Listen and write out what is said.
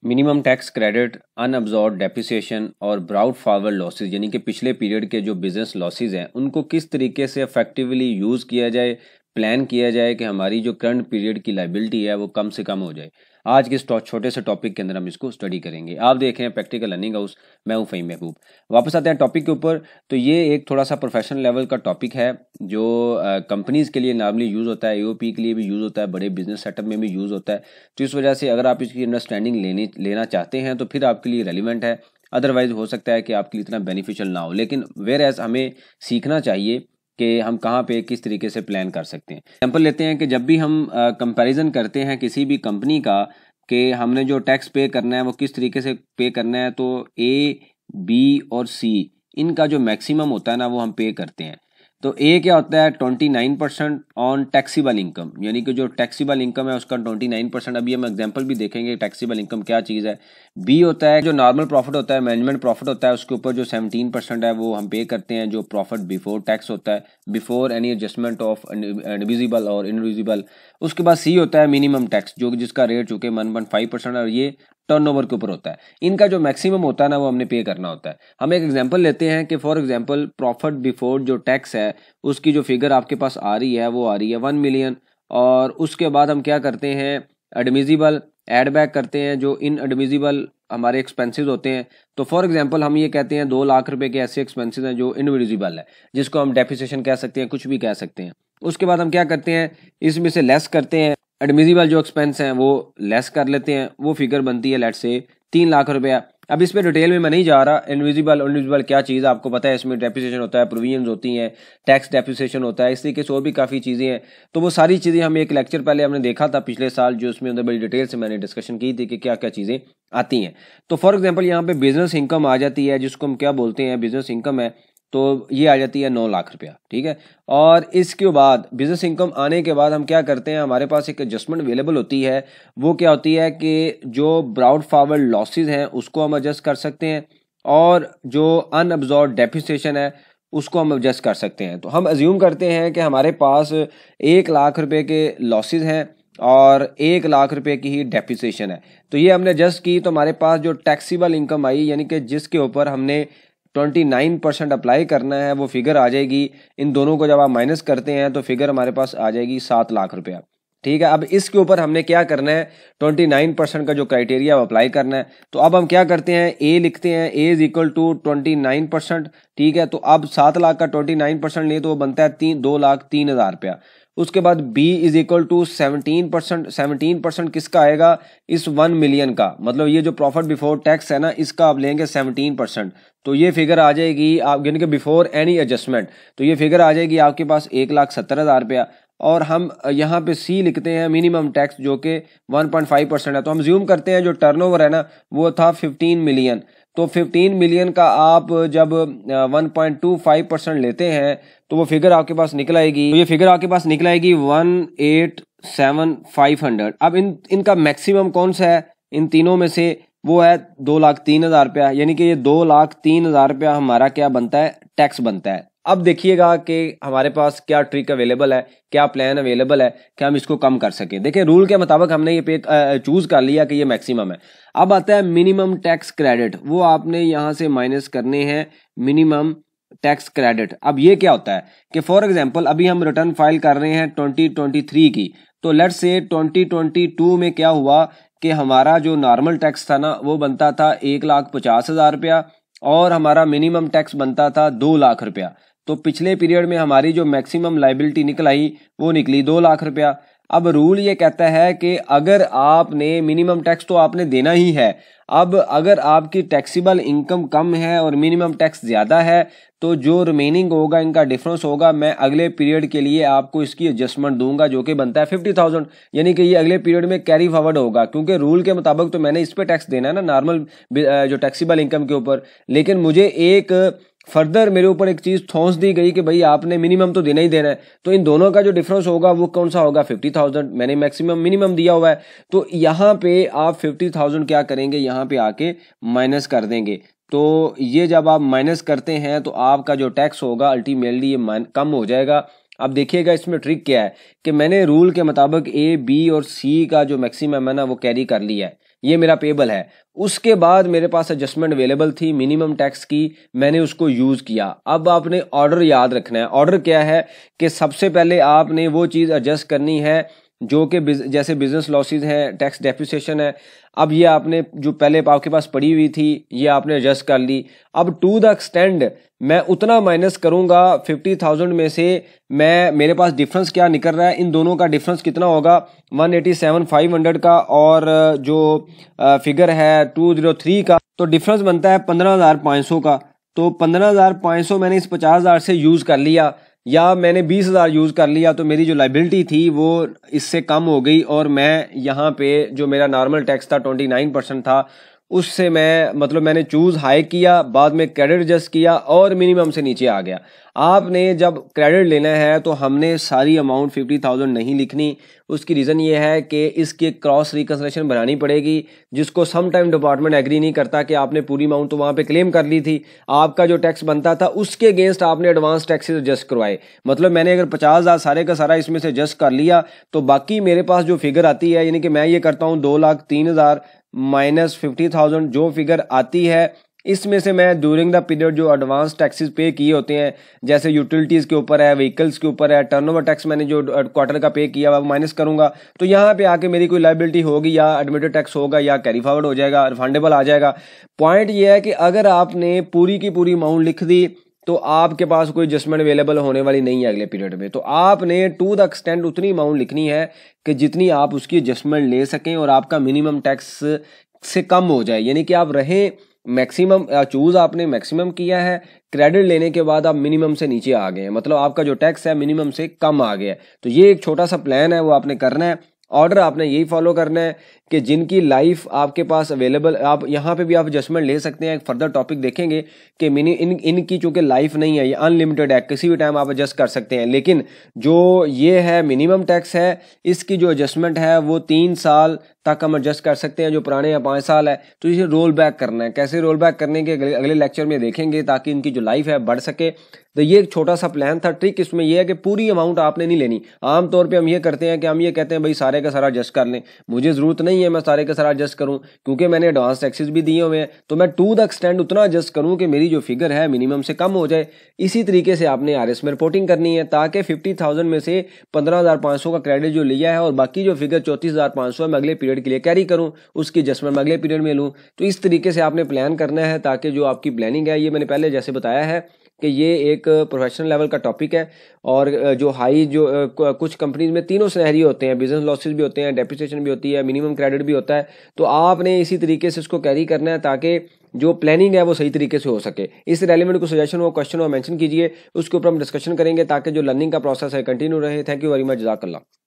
Minimum tax credit, अनअब्जॉर्ब्ड depreciation और brought forward losses यानी कि पिछले पीरियड के जो बिजनेस लॉसेज हैं उनको किस तरीके से इफेक्टिवली यूज़ किया जाए, प्लान किया जाए कि हमारी जो करंट पीरियड की लाइबिलिटी है वो कम से कम हो जाए। आज के इस छोटे से टॉपिक के अंदर हम इसको स्टडी करेंगे। आप देख रहे हैं प्रैक्टिकल लर्निंग हाउस, मैं हूं फ़हीम महबूब। वापस आते हैं टॉपिक के ऊपर। तो ये एक थोड़ा सा प्रोफेशनल लेवल का टॉपिक है जो कंपनीज़ के लिए नॉर्मली यूज़ होता है, एओपी के लिए भी यूज़ होता है, बड़े बिजनेस सेटअप में भी यूज़ होता है। तो इस वजह से अगर आप इसकी अंडरस्टैंडिंग लेना चाहते हैं तो फिर आपके लिए रेलिवेंट है, अदरवाइज हो सकता है कि आपके लिए इतना बेनिफिशियल ना हो। लेकिन वेयर एज हमें सीखना चाहिए कि हम कहाँ पे किस तरीके से प्लान कर सकते हैं। एग्जाम्पल लेते हैं कि जब भी हम कंपैरिजन करते हैं किसी भी कंपनी का कि हमने जो टैक्स पे करना है वो किस तरीके से पे करना है, तो ए, बी और सी इनका जो मैक्सिमम होता है ना वो हम पे करते हैं। तो ए क्या होता है 29% ऑन टैक्सीबल इनकम, यानी कि जो टैक्सीबल इनकम है उसका 29%। अभी हम एग्जांपल भी देखेंगे टैक्सीबल इनकम क्या चीज़ है। बी होता है जो नॉर्मल प्रॉफिट होता है, मैनेजमेंट प्रॉफिट होता है, उसके ऊपर जो 17% है वो हम पे करते हैं, जो प्रॉफिट बिफोर टैक्स होता है, before any adjustment of divisible और इनविजिबल। उसके बाद सी होता है मिनिमम टैक्स जो जिसका रेट चूँकि 1.5% और ये टर्नओवर के ऊपर होता है। इनका जो मैक्सिमम होता है ना वो हमने पे करना होता है। हम एक एग्जांपल लेते हैं कि फॉर एग्जांपल प्रॉफिट बिफोर जो टैक्स है उसकी जो फिगर आपके पास आ रही है वो आ रही है 1 मिलियन। और उसके बाद हम क्या करते हैं, एडमिजिबल एड बैक करते हैं जो इन एडमिजिबल हमारे एक्सपेंसेस होते हैं। तो फॉर एग्जांपल हम ये कहते हैं 2 लाख रुपए के ऐसे एक्सपेंसेस हैं जो इनविजिबल है, जिसको हम डेप्रिसिएशन कह सकते हैं, कुछ भी कह सकते हैं। उसके बाद हम क्या करते हैं, इसमें से लेस करते हैं, एडमिजिबल जो एक्सपेंस हैं वो लेस कर लेते हैं, वो फिगर बनती है लेट्स से 3 लाख रुपया। अब इस पे डिटेल में मैं नहीं जा रहा, इनविजिबल इनविजिबल क्या चीज़ आपको पता है, इसमें डेप्रिसिएशन होता है, प्रोविजंस होती हैं, टैक्स डेप्रिसिएशन होता है, इस तरीके से और भी काफ़ी चीज़ें हैं। तो वो सारी चीज़ें हम एक लेक्चर पहले हमने देखा था पिछले साल, जो उसमें अंदर बड़ी डिटेल से मैंने डिस्कशन की थी कि क्या क्या चीज़ें आती हैं। तो फॉर एग्जाम्पल यहाँ पे बिजनेस इनकम आ जाती है, जिसको हम क्या बोलते हैं, बिजनेस इनकम है, तो ये आ जाती है 9 लाख रुपया, ठीक है। और इसके बाद बिजनेस इनकम आने के बाद हम क्या करते हैं, हमारे पास एक एडजस्टमेंट अवेलेबल होती है। वो क्या होती है कि जो ब्राउट फॉरवर्ड लॉसेज हैं उसको हम एडजस्ट कर सकते हैं, और जो अनअब्जॉर्ब्ड डेप्रिसिएशन है उसको हम एडजस्ट कर सकते हैं। तो हम अज्यूम करते हैं कि हमारे पास 1 लाख रुपए के लॉसेज हैं और 1 लाख रुपए की ही डेप्रिसिएशन है। तो ये हमने एडजस्ट की, तो हमारे पास जो टैक्सीबल इनकम आई यानी कि जिसके ऊपर हमने 29% अप्लाई करना है वो फिगर आ जाएगी। इन दोनों को जब आप माइनस करते हैं तो फिगर हमारे पास आ जाएगी 7 लाख रुपया, ठीक है। अब इसके ऊपर हमने क्या करना है, 29% का जो क्राइटेरिया अप्लाई करना है। तो अब हम क्या करते हैं, ए लिखते हैं, ए इज इक्वल टू 29%, ठीक है। तो अब 7 लाख का 29% ले तो वो बनता है 2,03,000 रुपया। उसके बाद बी इज इक्वल टू 17%, 17% किसका आएगा, इस 1 मिलियन का, मतलब ये जो प्रॉफिट बिफोर टैक्स है ना इसका आप लेंगे 17%। तो ये फिगर आ जाएगी आप यानी कि बिफोर एनी एडजस्टमेंट, तो ये फिगर आ जाएगी आपके पास 1,70,000 रुपया। और हम यहाँ पे सी लिखते हैं मिनिमम टैक्स जो कि 1.5% है। तो हम ज्यूम करते हैं जो टर्नओवर है ना वो था 15 मिलियन। तो 15 मिलियन का आप जब 1.25% लेते हैं तो वो फिगर आपके पास निकल आएगी, तो ये फिगर आपके पास निकल आएगी 1,87,500। अब इनका मैक्सिमम कौन सा है इन तीनों में से, वो है 2,03,000 रुपया, यानी कि ये 2,03,000 रुपया हमारा क्या बनता है, टैक्स बनता है। अब देखिएगा कि हमारे पास क्या ट्रिक अवेलेबल है, क्या प्लान अवेलेबल है कि हम इसको कम कर सकें। देखिए रूल के मुताबिक हमने ये पे चूज कर लिया कि ये मैक्सिमम है। अब आता है मिनिमम टैक्स क्रेडिट, वो आपने यहाँ से माइनस करने हैं मिनिमम टैक्स क्रेडिट। अब ये क्या होता है कि फॉर एग्जांपल अभी हम रिटर्न फाइल कर रहे हैं 2023 की, तो लेट्स से 2022 में क्या हुआ कि हमारा जो नॉर्मल टैक्स था ना वो बनता था 1,50,000 रुपया और हमारा मिनिमम टैक्स बनता था 2 लाख रुपया। तो पिछले पीरियड में हमारी जो मैक्सिमम लाइबिलिटी निकल आई वो निकली 2 लाख रुपया। अब रूल ये कहता है कि अगर आपने मिनिमम टैक्स तो आपने देना ही है, अब अगर आपकी टैक्सीबल इनकम कम है और मिनिमम टैक्स ज़्यादा है तो जो रिमेनिंग होगा इनका डिफरेंस होगा, मैं अगले पीरियड के लिए आपको इसकी एडजस्टमेंट दूंगा जो कि बनता है 50,000, यानी कि ये अगले पीरियड में कैरी फॉरवर्ड होगा, क्योंकि रूल के मुताबिक तो मैंने इस पे टैक्स देना है ना नॉर्मल जो टैक्सीबल इनकम के ऊपर, लेकिन मुझे एक फर्दर मेरे ऊपर एक चीज ठोंस दी गई कि भाई आपने मिनिमम तो देना ही देना है। तो इन दोनों का जो डिफरेंस होगा वो कौन सा होगा, 50,000। मैंने मैक्सिमम मिनिमम दिया हुआ है, तो यहाँ पे आप 50,000 क्या करेंगे, यहाँ पे आके माइनस कर देंगे। तो ये जब आप माइनस करते हैं तो आपका जो टैक्स होगा अल्टीमेटली ये कम हो जाएगा। अब देखिएगा इसमें ट्रिक क्या है कि मैंने रूल के मुताबिक ए, बी और सी का जो मैक्सिमम है ना वो कैरी कर लिया है। ये मेरा पेबल है। उसके बाद मेरे पास एडजस्टमेंट अवेलेबल थी मिनिमम टैक्स की, मैंने उसको यूज़ किया। अब आपने ऑर्डर याद रखना है। ऑर्डर क्या है कि सबसे पहले आपने वो चीज़ एडजस्ट करनी है जो कि जैसे बिजनेस लॉसेज हैं, टैक्स डेप्रिसिएशन है। अब ये आपने जो पहले आपके पास पड़ी हुई थी ये आपने एडजस्ट कर ली। अब टू द एक्सटेंड मैं उतना माइनस करूंगा 50,000 में से, मैं मेरे पास डिफरेंस क्या निकल रहा है, इन दोनों का डिफरेंस कितना होगा 187,500 का, और जो फिगर है 203 का, तो डिफरेंस बनता है 15,500 का। तो 15,500 मैंने इस 50,000 से यूज़ कर लिया, या मैंने 20,000 यूज़ कर लिया, तो मेरी जो लाइबिलिटी थी वो इससे कम हो गई, और मैं यहाँ पे जो मेरा नॉर्मल टैक्स था 29% था, उससे मैंने चूज़ हाई किया, बाद में क्रेडिट एडजस्ट किया और मिनिमम से नीचे आ गया। आपने जब क्रेडिट लेना है तो हमने सारी अमाउंट 50,000 नहीं लिखनी। उसकी रीज़न ये है कि इसकी क्रॉस रिकन्सिलेशन बनानी पड़ेगी, जिसको सम टाइम डिपार्टमेंट एग्री नहीं करता कि आपने पूरी अमाउंट तो वहाँ पे क्लेम कर ली थी, आपका जो टैक्स बनता था उसके अगेंस्ट आपने एडवांस टैक्सेस एडजस्ट करवाए। मतलब मैंने अगर 50,000 सारे का सारा इसमें से एडजस्ट कर लिया, तो बाकी मेरे पास जो फिगर आती है, यानी कि मैं ये करता हूँ 2,03,000 माइनस 50,000 जो फिगर आती है, इसमें से मैं ड्यूरिंग द पीरियड जो एडवांस टैक्सेस पे किए होते हैं, जैसे यूटिलिटीज़ के ऊपर है, व्हीकल्स के ऊपर है, टर्नओवर टैक्स मैंने जो क्वार्टर का पे किया वो माइनस करूंगा, तो यहाँ पे आके मेरी कोई लाइबिलिटी होगी, या एडमिटेड टैक्स होगा, या कैरी फॉरवर्ड हो जाएगा, रिफंडेबल आ जाएगा। पॉइंट ये है कि अगर आपने पूरी की पूरी अमाउंट लिख दी तो आपके पास कोई एडजस्टमेंट अवेलेबल होने वाली नहीं है अगले पीरियड में। तो आपने टू द एक्सटेंड उतनी अमाउंट लिखनी है कि जितनी आप उसकी एडजस्टमेंट ले सकें और आपका मिनिमम टैक्स से कम हो जाए, यानी कि आप रहें मैक्सिमम, चूज आपने मैक्सिमम किया है, क्रेडिट लेने के बाद आप मिनिमम से नीचे आ गए हैं, मतलब आपका जो टैक्स है मिनिमम से कम आ गया है। तो ये एक छोटा सा प्लान है, वो आपने करना है। ऑर्डर आपने यही फॉलो करना है कि जिनकी लाइफ आपके पास अवेलेबल, आप यहाँ पे भी आप एडजस्टमेंट ले सकते हैं। एक फर्दर टॉपिक देखेंगे कि इनकी चूंकि लाइफ नहीं है, ये अनलिमिटेड है, किसी भी टाइम आप एडजस्ट कर सकते हैं। लेकिन जो ये है मिनिमम टैक्स है, इसकी जो एडजस्टमेंट है वो 3 साल तक हम एडजस्ट कर सकते हैं, जो पुराने या 5 साल है। तो इसे रोल बैक करना है, कैसे रोल बैक करने के अगले लेक्चर में देखेंगे, ताकि इनकी जो लाइफ है बढ़ सके। तो ये एक छोटा सा प्लान था। ट्रिक इसमें यह है कि पूरी अमाउंट आपने नहीं लेनी। आमतौर पे हम ये करते हैं कि हम ये कहते हैं भाई सारे का सारा एडजस्ट कर लें, मुझे जरूरत नहीं है मैं सारे का सारा एडजस्ट करूं, क्योंकि मैंने एडवांस टैक्सेस भी दिए हुए हैं। तो मैं टू द एक्सटेंड उतना एडजस्ट करूं कि मेरी जो फिगर है मिनिमम से कम हो जाए। इसी तरीके से आपने आरएस में रिपोर्टिंग करनी है, ताकि 50,000 में से 15,500 का क्रेडिट जो लिया है और बाकी जो फिगर 34,500 है मैं अगले पीरियड के लिए कैरी करूं, उसकी एडजस्टमेंट मैं अगले पीरियड में लूं। तो इस तरीके से आपने प्लान करना है, ताकि जो आपकी प्लानिंग है, ये मैंने पहले जैसे बताया है कि ये एक प्रोफेशनल लेवल का टॉपिक है। और जो हाई जो कुछ कंपनीज में तीनों सिनेरियो होते हैं, बिजनेस लॉसेस भी होते हैं, डेप्रिसिएशन भी होती है, मिनिमम क्रेडिट भी होता है। तो आपने इसी तरीके से इसको कैरी करना है, ताकि जो प्लानिंग है वो सही तरीके से हो सके। इस रेलिवेंट को सजेशन हो, क्वेश्चन हो, मेंशन कीजिए, उसके ऊपर हम डिस्कशन करेंगे, ताकि जो लर्निंग का प्रोसेस है कंटिन्यू रहे। थैंक यू वेरी मच, जज़ाकल्लाह।